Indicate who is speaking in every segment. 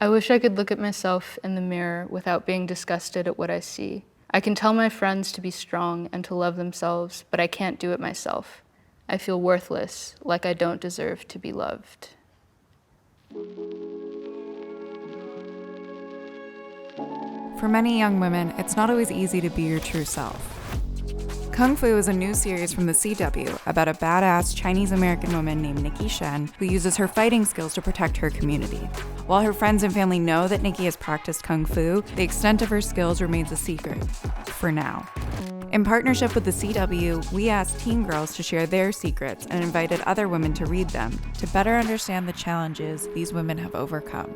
Speaker 1: I wish I could look at myself in the mirror without being disgusted at what I see. I can tell my friends to be strong and to love themselves, but I can't do it myself. I feel worthless, like I don't deserve to be loved.
Speaker 2: For many young women, it's not always easy to be your true self. Kung Fu is a new series from the CW about a badass Chinese-American woman named Nikki Shen who uses her fighting skills to protect her community. While her friends and family know that Nikki has practiced Kung Fu, the extent of her skills remains a secret, for now. In partnership with the CW, we asked teen girls to share their secrets and invited other women to read them to better understand the challenges these women have overcome.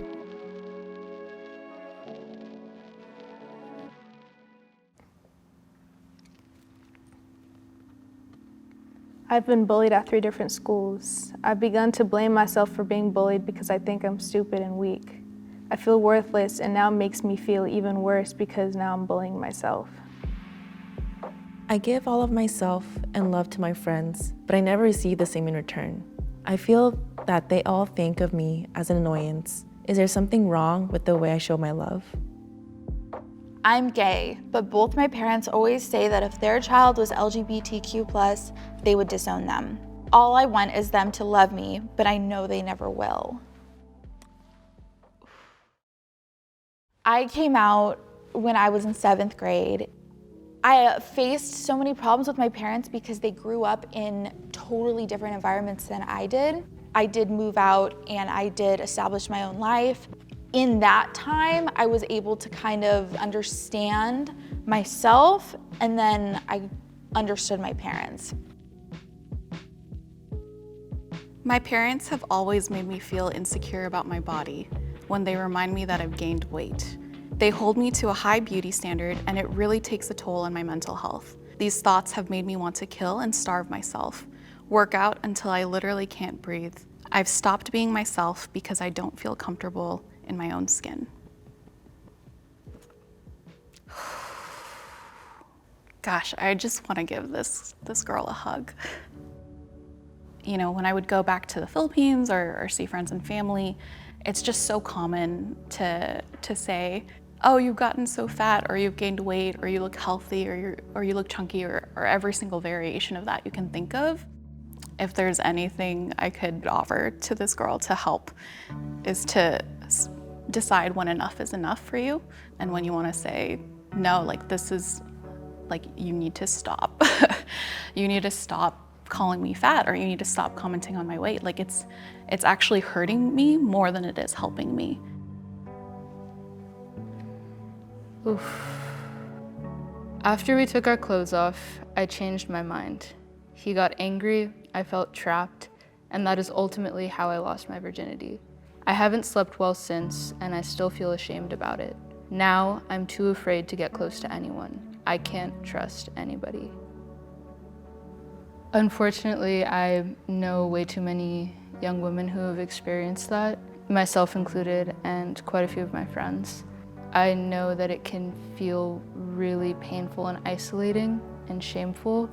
Speaker 3: I've been bullied at 3 different schools. I've begun to blame myself for being bullied because I think I'm stupid and weak. I feel worthless, and now it makes me feel even worse because now I'm bullying myself.
Speaker 4: I give all of myself and love to my friends, but I never receive the same in return. I feel that they all think of me as an annoyance. Is there something wrong with the way I show my love?
Speaker 5: I'm gay, but both my parents always say that if their child was LGBTQ+, they would disown them. All I want is them to love me, but I know they never will. I came out when I was in 7th grade. I faced so many problems with my parents because they grew up in totally different environments than I did. I did move out and I did establish my own life. In that time, I was able to kind of understand myself, and then I understood my parents.
Speaker 6: My parents have always made me feel insecure about my body when they remind me that I've gained weight. They hold me to a high beauty standard, and it really takes a toll on my mental health. These thoughts have made me want to kill and starve myself, work out until I literally can't breathe. I've stopped being myself because I don't feel comfortable in my own skin. Gosh, I just want to give this girl a hug. You know, when I would go back to the Philippines or see friends and family, it's just so common to say, oh, you've gotten so fat, or you've gained weight, or you look healthy, or you look chunky, or every single variation of that you can think of. If there's anything I could offer to this girl to help, is to decide when enough is enough for you, and when you want to say, no, like this is, like you need to stop. You need to stop calling me fat, or you need to stop commenting on my weight. Like it's actually hurting me more than it is helping me.
Speaker 1: Oof. After we took our clothes off, I changed my mind. He got angry, I felt trapped, and that is ultimately how I lost my virginity. I haven't slept well since, and I still feel ashamed about it. Now, I'm too afraid to get close to anyone. I can't trust anybody. Unfortunately, I know way too many young women who have experienced that, myself included, and quite a few of my friends. I know that it can feel really painful and isolating and shameful.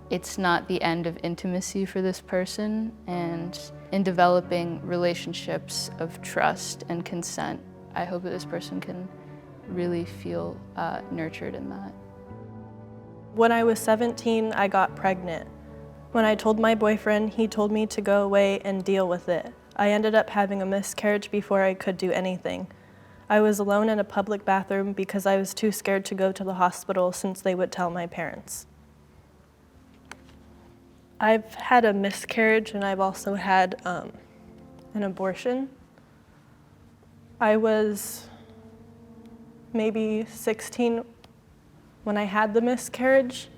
Speaker 1: It's not the end of intimacy for this person, and in developing relationships of trust and consent, I hope that this person can really feel nurtured in that.
Speaker 7: When I was 17, I got pregnant. When I told my boyfriend, he told me to go away and deal with it. I ended up having a miscarriage before I could do anything. I was alone in a public bathroom because I was too scared to go to the hospital since they would tell my parents. I've had a miscarriage, and I've also had an abortion. I was maybe 16 when I had the miscarriage.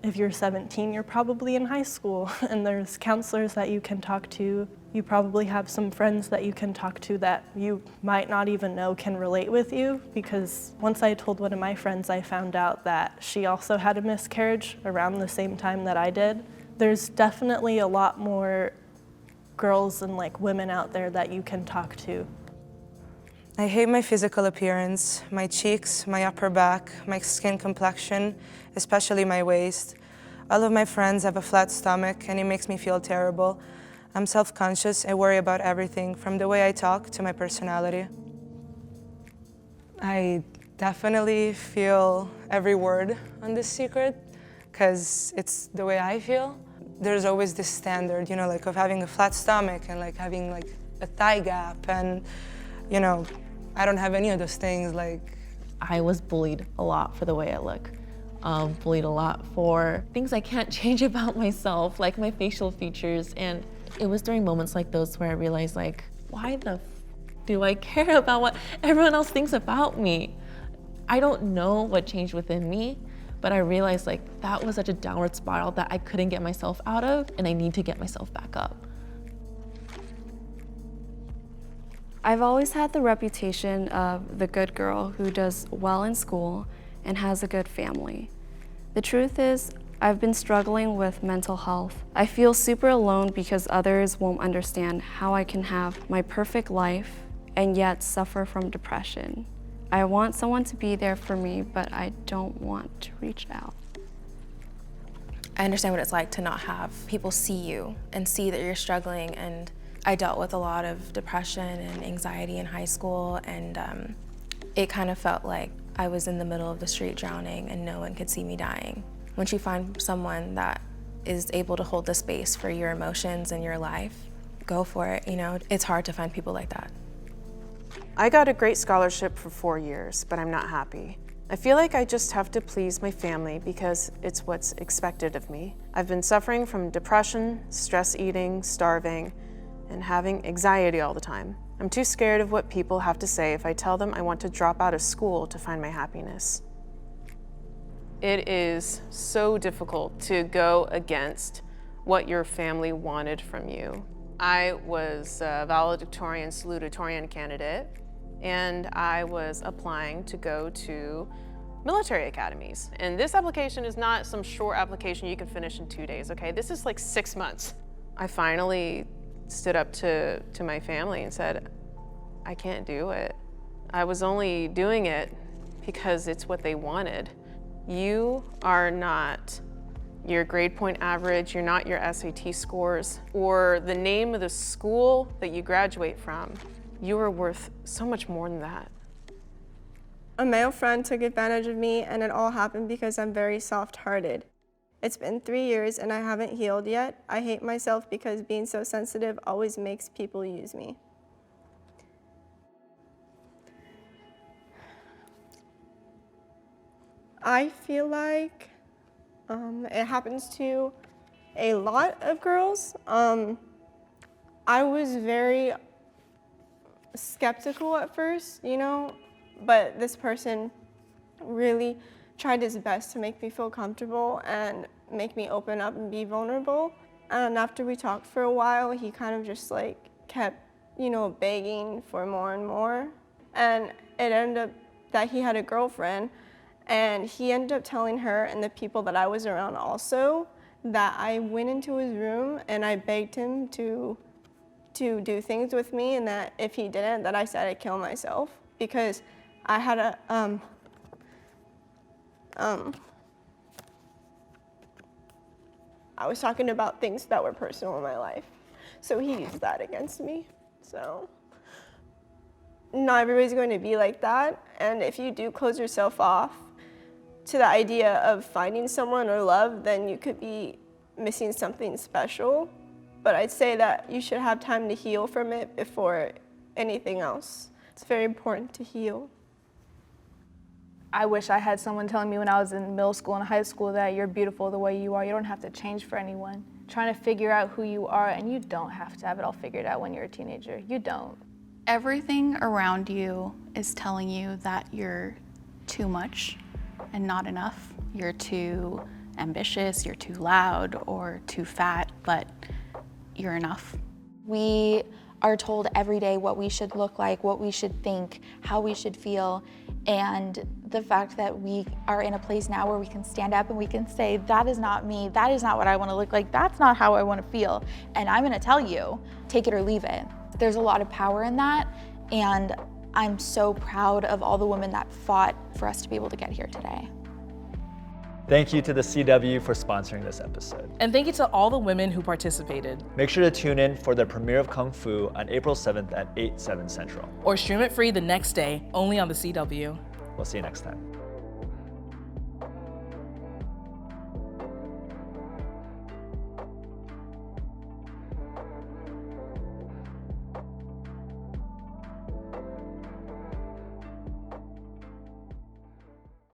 Speaker 7: If you're 17, you're probably in high school, and there's counselors that you can talk to. You probably have some friends that you can talk to that you might not even know can relate with you, because once I told one of my friends, I found out that she also had a miscarriage around the same time that I did. There's definitely a lot more girls and women out there that you can talk to.
Speaker 8: I hate my physical appearance, my cheeks, my upper back, my skin complexion, especially my waist. All of my friends have a flat stomach, and it makes me feel terrible. I'm self-conscious and worry about everything, from the way I talk to my personality. I definitely feel every word on this secret because it's the way I feel. There's always this standard, like of having a flat stomach and like having like a thigh gap, and I don't have any of those things. Like,
Speaker 4: I was bullied a lot for the way I look. Bullied a lot for things I can't change about myself, like my facial features. And it was during moments like those where I realized, like, why the f do I care about what everyone else thinks about me? I don't know what changed within me, but I realized like that was such a downward spiral that I couldn't get myself out of, and I need to get myself back up.
Speaker 9: I've always had the reputation of the good girl who does well in school and has a good family. The truth is, I've been struggling with mental health. I feel super alone because others won't understand how I can have my perfect life and yet suffer from depression. I want someone to be there for me, but I don't want to reach out.
Speaker 10: I understand what it's like to not have people see you and see that you're struggling, and I dealt with a lot of depression and anxiety in high school, and it kind of felt like I was in the middle of the street drowning and no one could see me dying. Once you find someone that is able to hold the space for your emotions and your life, go for it, It's hard to find people like that.
Speaker 11: I got a great scholarship for 4 years, but I'm not happy. I feel like I just have to please my family because it's what's expected of me. I've been suffering from depression, stress eating, starving, and having anxiety all the time. I'm too scared of what people have to say if I tell them I want to drop out of school to find my happiness. It is so difficult to go against what your family wanted from you. I was a valedictorian, salutatorian candidate, and I was applying to go to military academies. And this application is not some short application you can finish in 2 days, okay? This is like 6 months. I finally stood up to my family and said, I can't do it. I was only doing it because it's what they wanted. You are not your grade point average, you're not your SAT scores, or the name of the school that you graduate from. You are worth so much more than that.
Speaker 12: A male friend took advantage of me, and it all happened because I'm very soft-hearted. It's been 3 years and I haven't healed yet. I hate myself because being so sensitive always makes people use me. I feel like it happens to a lot of girls. I was very skeptical at first, but this person really tried his best to make me feel comfortable and make me open up and be vulnerable. And after we talked for a while, he kind of just kept, begging for more and more. And it ended up that he had a girlfriend, and he ended up telling her and the people that I was around also that I went into his room and I begged him to do things with me, and that if he didn't, that I said I'd kill myself because I had a I was talking about things that were personal in my life. So he used that against me. So not everybody's going to be like that. And if you do close yourself off to the idea of finding someone or love, then you could be missing something special. But I'd say that you should have time to heal from it before anything else. It's very important to heal.
Speaker 3: I wish I had someone telling me when I was in middle school and high school that you're beautiful the way you are. You don't have to change for anyone. Trying to figure out who you are, and you don't have to have it all figured out when you're a teenager. You don't.
Speaker 6: Everything around you is telling you that you're too much and not enough. You're too ambitious, you're too loud, or too fat, but you're enough.
Speaker 5: We are told every day what we should look like, what we should think, how we should feel, and the fact that we are in a place now where we can stand up and we can say, that is not me, that is not what I want to look like, that's not how I want to feel, and I'm going to tell you, take it or leave it. There's a lot of power in that, and I'm so proud of all the women that fought for us to be able to get here today.
Speaker 13: Thank you to the CW for sponsoring this episode.
Speaker 14: And thank you to all the women who participated.
Speaker 13: Make sure to tune in for the premiere of Kung Fu on April 7th at 8/7 Central.
Speaker 14: Or stream it free the next day, only on the CW.
Speaker 13: We'll see you next time.